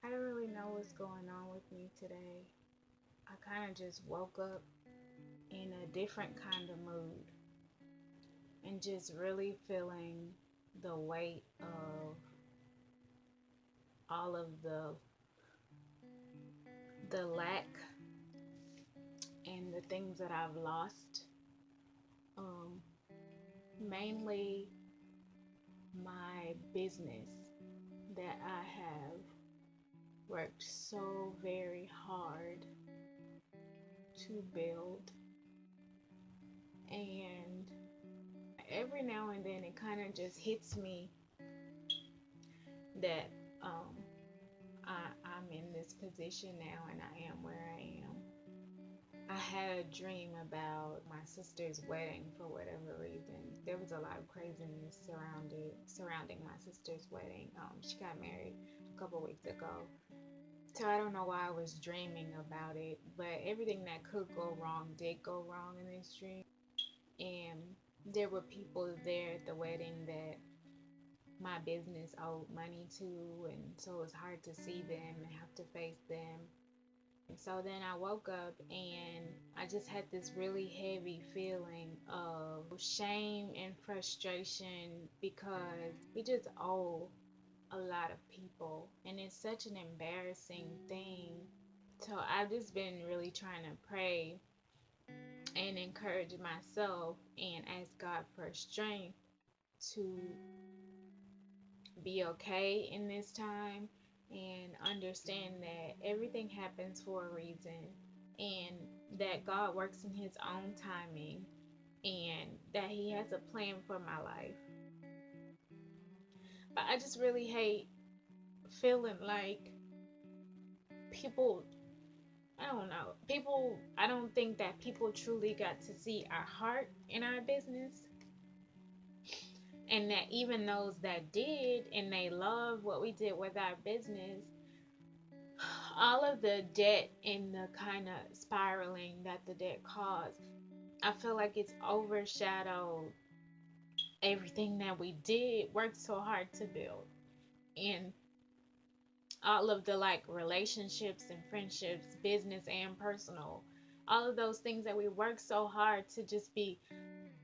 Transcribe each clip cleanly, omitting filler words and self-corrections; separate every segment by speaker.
Speaker 1: I don't really know what's going on with me today. I kind of just woke up in a different kind of mood and just really feeling the weight of all of the lack and the things that I've lost. Um, Mainly my business that I have worked so very hard to build, and every now and then it kind of just hits me that um, I'm in this position now and I am where I am. I had a dream about my sister's wedding for whatever reason. There was a lot of craziness surrounding my sister's wedding. She got married a couple weeks ago. So I don't know why I was dreaming about it, but everything that could go wrong did go wrong in this dream. And there were people there at the wedding that my business owed money to, and so it was hard to see them and have to face them. So then I woke up and I just had this really heavy feeling of shame and frustration because we just owe a lot of people, and it's such an embarrassing thing. So I've just been really trying to pray and encourage myself and ask God for strength to be okay in this time and understand that everything happens for a reason and that God works in his own timing and that he has a plan for my life. But I just really hate feeling like people, I don't know, I don't think that people truly got to see our heart in our business, and that even those that did and they love what we did with our business, all of the debt and the kind of spiraling that the debt caused, I feel like it's overshadowed everything that we did work so hard to build. And all of the like relationships and friendships, business and personal, all of those things that we work so hard to just be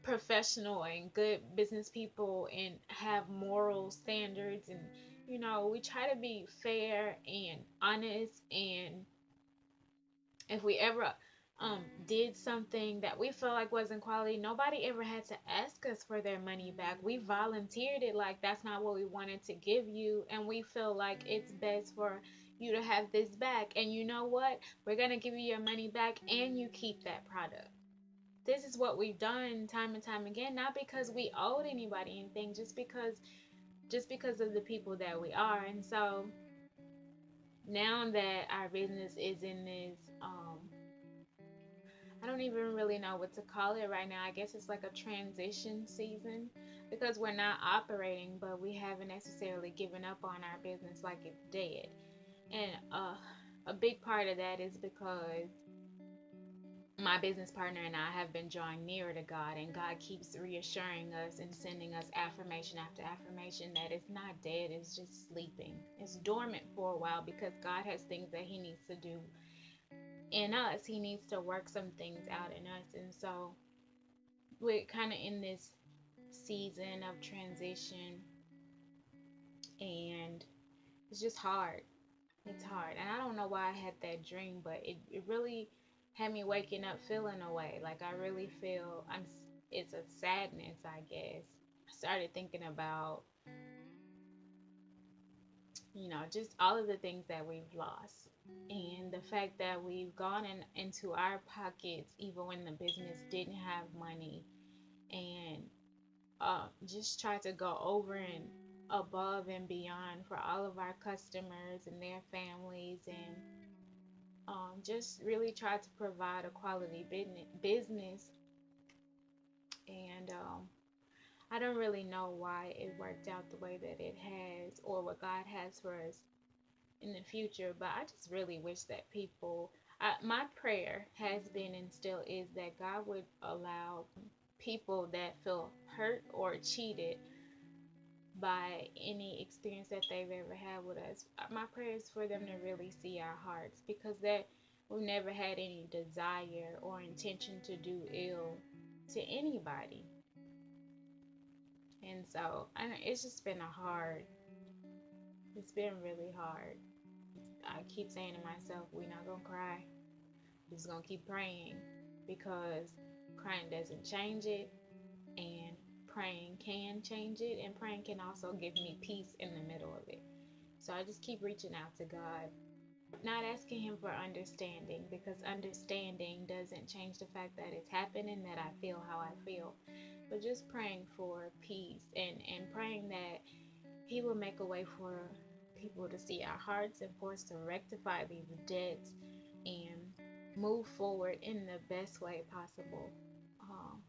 Speaker 1: professional and good business people and have moral standards, and we try to be fair and honest, and if we ever did something that we felt like wasn't quality, nobody ever had to ask us for their money back. We volunteered it, like that's not what we wanted to give you, and we feel like it's best for you to have this back. And you know what? We're gonna give you your money back and you keep that product. This is what we've done time and time again, not because we owed anybody anything, just because of the people that we are. And so now that our business is in this I don't even really know what to call it right now. I guess it's like a transition season because we're not operating, but we haven't necessarily given up on our business like it's dead. And a big part of that is because my business partner and I have been drawing nearer to God, and God keeps reassuring us and sending us affirmation after affirmation that it's not dead, it's just sleeping. It's dormant for a while because God has things that He needs to do in us. He needs to work some things out in us. And so we're kind of in this season of transition, and it's just hard. It's hard. And I don't know why I had that dream, but it really had me waking up feeling away. Like I really feel it's a sadness, I guess. I started thinking about, just all of the things that we've lost. And the fact that we've gone into our pockets even when the business didn't have money, and just try to go over and above and beyond for all of our customers and their families, and just really try to provide a quality business. And I don't really know why it worked out the way that it has or what God has for us in the future, but I just really wish that my prayer has been and still is that God would allow people that feel hurt or cheated by any experience that they've ever had with us. My prayer is for them to really see our hearts, because that we've never had any desire or intention to do ill to anybody. And so it's just been it's been really hard. I keep saying to myself, we're not going to cry. We're just going to keep praying, because crying doesn't change it, and praying can change it, and praying can also give me peace in the middle of it. So I just keep reaching out to God, not asking Him for understanding, because understanding doesn't change the fact that it's happening, that I feel how I feel, but just praying for peace, and praying that He will make a way for people to see our hearts, and for us to rectify these debts and move forward in the best way possible. Um,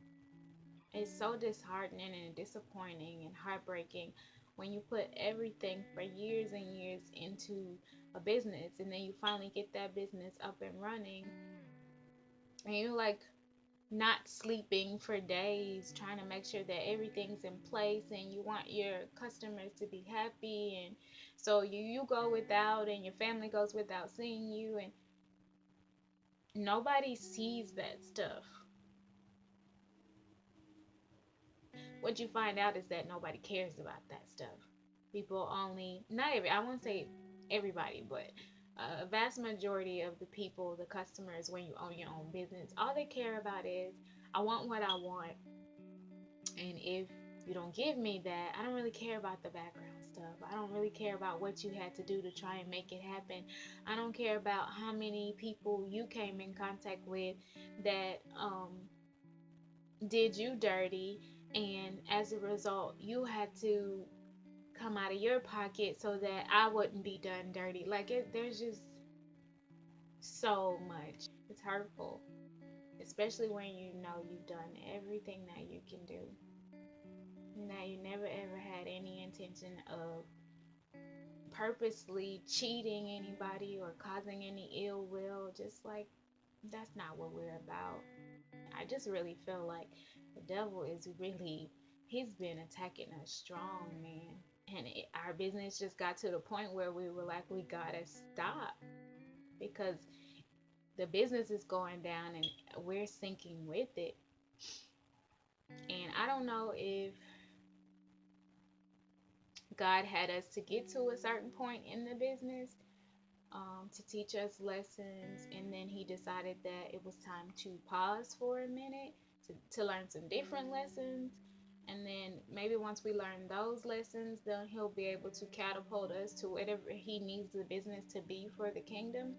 Speaker 1: it's so disheartening and disappointing and heartbreaking when you put everything for years and years into a business, and then you finally get that business up and running, and you're like not sleeping for days trying to make sure that everything's in place, and you want your customers to be happy, and so you go without, and your family goes without seeing you, and nobody sees that stuff. What you find out is that nobody cares about that stuff. People only, not every, I won't say everybody, but a vast majority of the people, the customers, when you own your own business, all they care about is, I want what I want, and if you don't give me that, I don't really care about the background stuff. I don't really care about what you had to do to try and make it happen. I don't care about how many people you came in contact with that did you dirty, and as a result you had to come out of your pocket so that I wouldn't be done dirty. There's just so much. It's hurtful, especially when you know you've done everything that you can do, and that you never ever had any intention of purposely cheating anybody or causing any ill will. Just like, that's not what we're about. I just really feel like the devil is really, he's been attacking us strong, man. And our business just got to the point where we were like, we gotta stop, because the business is going down and we're sinking with it. And I don't know if God had us to get to a certain point in the business, to teach us lessons, and then He decided that it was time to pause for a minute to learn some different lessons. And then maybe once we learn those lessons, then He'll be able to catapult us to whatever He needs the business to be for the kingdom.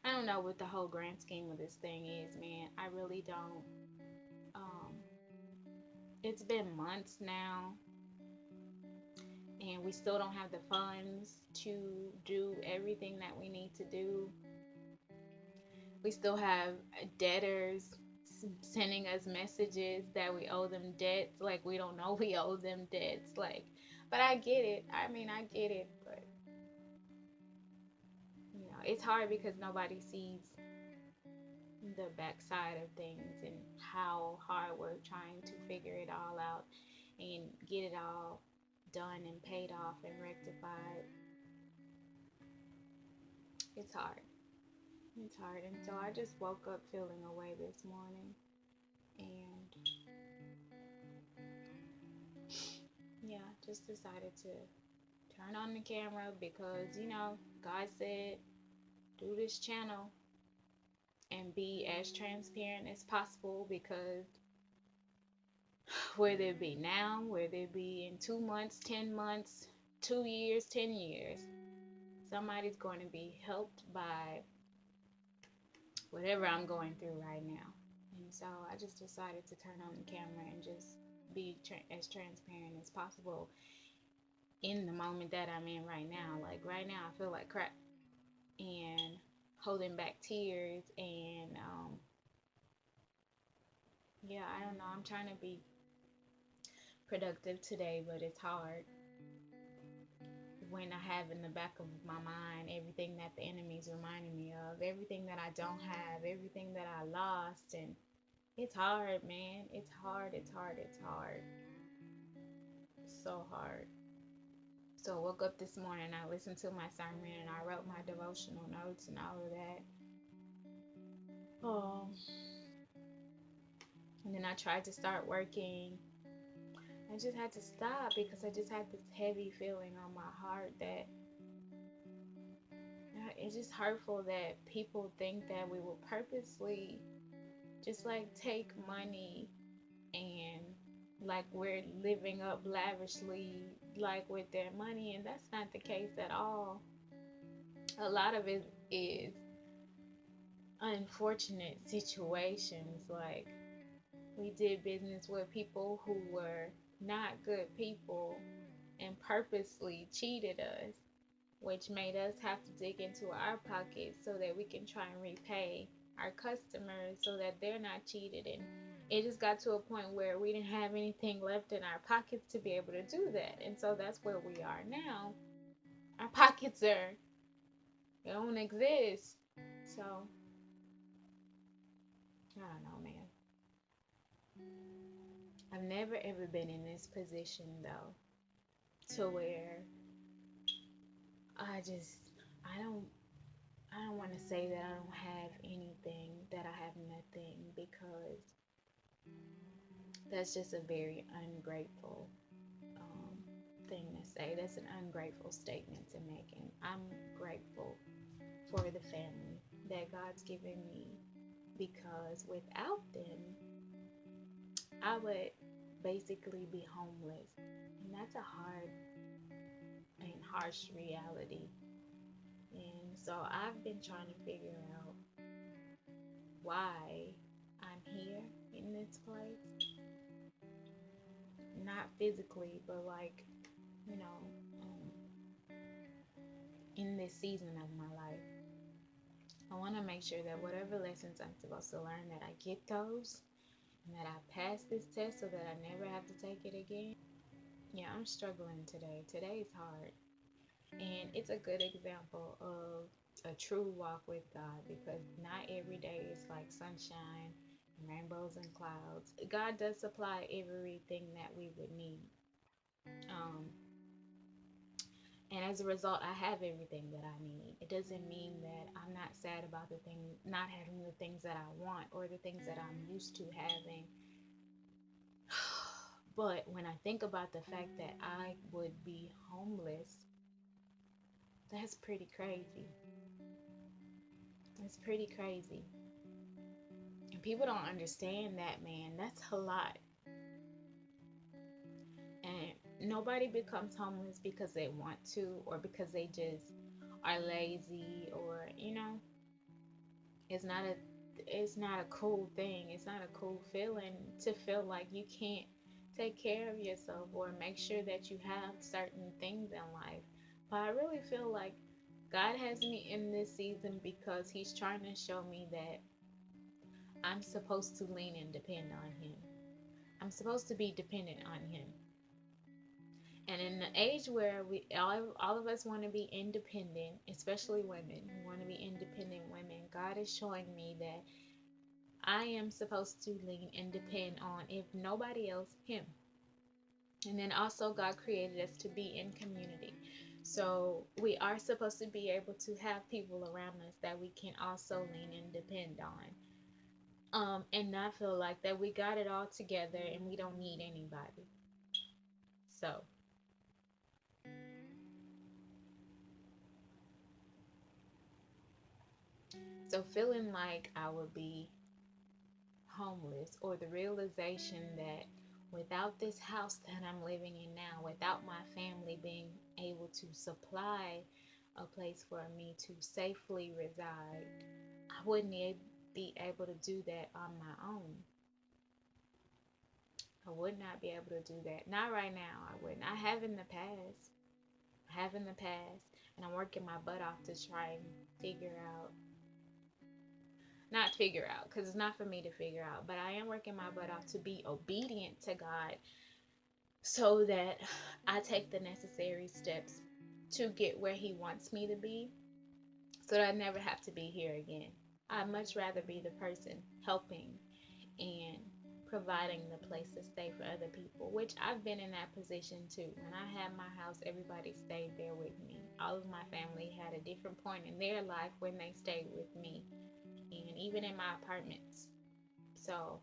Speaker 1: I don't know what the whole grand scheme of this thing is, man. I really don't. Um, it's been months now, and we still don't have the funds to do everything that we need to do. We still have debtors sending us messages that we owe them debts, like we don't know we owe them debts. Like, but I get it. I mean, I get it, but it's hard because nobody sees the backside of things, and how hard we're trying to figure it all out and get it all done and paid off and rectified. It's hard. It's hard. And so I just woke up feeling away this morning. And yeah, just decided to turn on the camera because, God said, do this channel and be as transparent as possible, because whether it be now, whether it be in 2 months, 10 months, 2 years, 10 years, somebody's going to be helped by whatever I'm going through right now. And so I just decided to turn on the camera and just be as transparent as possible in the moment that I'm in right now. Like right now, I feel like crap and holding back tears. And yeah, I don't know. I'm trying to be productive today, but it's hard when I have in the back of my mind everything that the enemy's reminding me of, everything that I don't have, everything that I lost. And it's hard, man. It's hard. It's hard. It's hard. So hard. So I woke up this morning, I listened to my sermon, and I wrote my devotional notes and all of that. And then I tried to start working. I just had to stop because I just had this heavy feeling on my heart that it's just hurtful that people think that we will purposely just like take money and like we're living up lavishly like with their money, and that's not the case at all. A lot of it is unfortunate situations. Like, we did business with people who were not good people and purposely cheated us, which made us have to dig into our pockets so that we can try and repay our customers so that they're not cheated. And it just got to a point where we didn't have anything left in our pockets to be able to do that. And so that's where we are now. Our pockets are, they don't exist. So, I don't know, man. I've never ever been in this position though, to where I just, I don't I don't want to say that I don't have anything, that I have nothing, because that's just a very ungrateful um, thing to say. That's an ungrateful statement to make. And I'm grateful for the family that God's given me, because without them, I would basically be homeless. And that's a hard and harsh reality. And so I've been trying to figure out why I'm here in this place. Not physically, but like, you know, in this season of my life. I want to make sure that whatever lessons I'm supposed to learn, that I get those, and that I pass this test so that I never have to take it again. Yeah, I'm struggling today. Today is hard. And it's a good example of a true walk with God, because not every day is like sunshine, rainbows, and clouds. God does supply everything that we would need. Um, and as a result, I have everything that I need. It doesn't mean that I'm not sad about the thing, not having the things that I want or the things that I'm used to having. But when I think about the fact that I would be homeless, that's pretty crazy. It's pretty crazy. And people don't understand that, man. That's a lot. And nobody becomes homeless because they want to, or because they just are lazy, or it's not a cool thing. It's not a cool feeling to feel like you can't take care of yourself or make sure that you have certain things in life. But I really feel like God has me in this season because he's trying to show me that I'm supposed to lean and depend on him. I'm supposed to be dependent on him. And in the age where we all of us want to be independent, especially women who want to be independent women, God is showing me that I am supposed to lean and depend on, if nobody else, him. And then also God created us to be in community. So we are supposed to be able to have people around us that we can also lean and depend on. And not feel like that we got it all together and we don't need anybody. So feeling like I would be homeless, or the realization that without this house that I'm living in now, without my family being able to supply a place for me to safely reside, I wouldn't be able to do that on my own. I would not be able to do that. Not right now. I wouldn't. I have in the past. I have in the past. And I'm working my butt off to try and figure out, not figure out, because it's not for me to figure out, but I am working my butt off to be obedient to God so that I take the necessary steps to get where he wants me to be, so that I never have to be here again. I'd much rather be the person helping and providing the place to stay for other people, which I've been in that position too. When I had my house, everybody stayed there with me. All of my family had a different point in their life when they stayed with me, and even in my apartments. So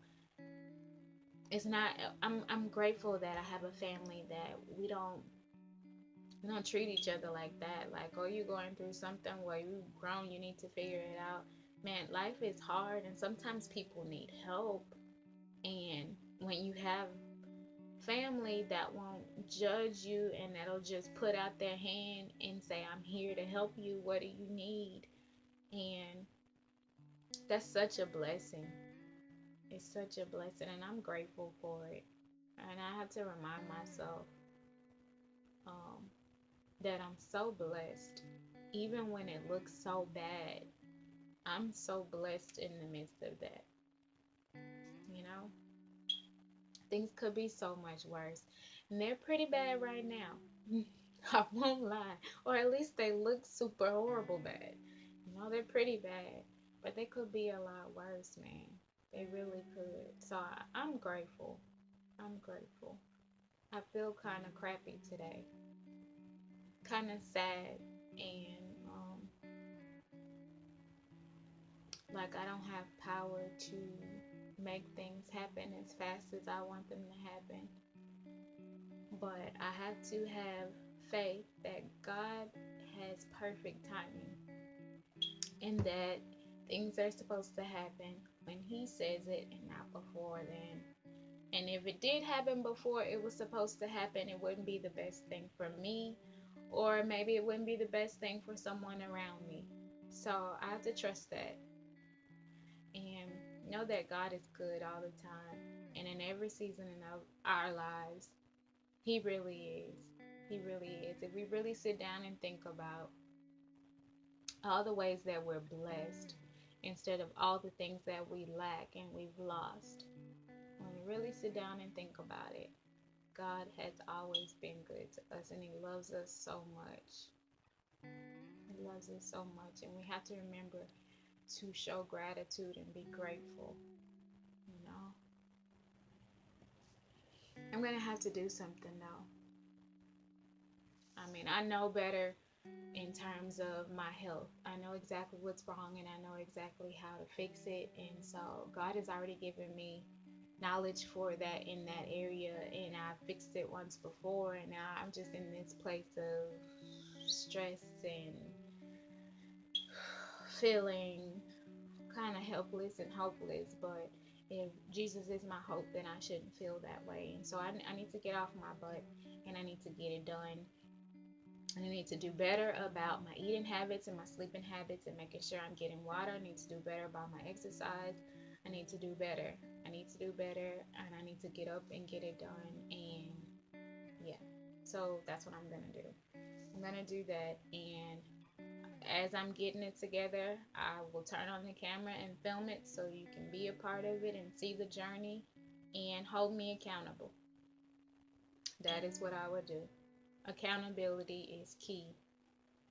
Speaker 1: it's not. I'm grateful that I have a family that we don't treat each other like that. Like, oh, you're going through something, well, you grown, you need to figure it out. Man, life is hard, and sometimes people need help. And when you have family that won't judge you and that'll just put out their hand and say, I'm here to help you, what do you need? And that's such a blessing. It's such a blessing, and I'm grateful for it. And I have to remind myself um, that I'm so blessed, even when it looks so bad. I'm so blessed in the midst of that. You know, things could be so much worse, and they're pretty bad right now. I won't lie, or at least they look super horrible bad. You know, they're pretty bad, but they could be a lot worse, man. They really could. So I'm grateful. I'm grateful. I feel kind of crappy today, kind of sad, and like I don't have power to make things happen as fast as I want them to happen. But I have to have faith that God has perfect timing and that things are supposed to happen when He says it and not before then. And if it did happen before it was supposed to happen, it wouldn't be the best thing for me, or maybe it wouldn't be the best thing for someone around me. So I have to trust that and know that God is good all the time. And in every season of our lives, He really is. He really is. If we really sit down and think about all the ways that we're blessed instead of all the things that we lack and we've lost, when we really sit down and think about it, God has always been good to us and He loves us so much. He loves us so much. And we have to remember to show gratitude and be grateful. You know, I'm going to have to do something though. I mean, I know better in terms of my health. I know exactly what's wrong and I know exactly how to fix it. And so God has already given me knowledge for that in that area, and I fixed it once before, and now I'm just in this place of stress and feeling kind of helpless and hopeless. But if Jesus is my hope, then I shouldn't feel that way. And so I need to get off my butt and I need to get it done. And I need to do better about my eating habits and my sleeping habits and making sure I'm getting water. I need to do better about my exercise. I need to do better. I need to do better, and I need to get up and get it done. And yeah, so that's what I'm going to do. I'm going to do that. And as I'm getting it together, I will turn on the camera and film it so you can be a part of it and see the journey and hold me accountable. That is what I would do. Accountability is key,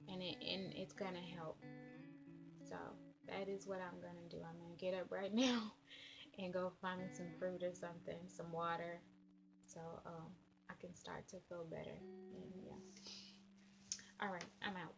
Speaker 1: and it's gonna help. So that is what I'm gonna do. I'm gonna get up right now and go find me some fruit or something, some water, so I can start to feel better. And yeah. All right, I'm out.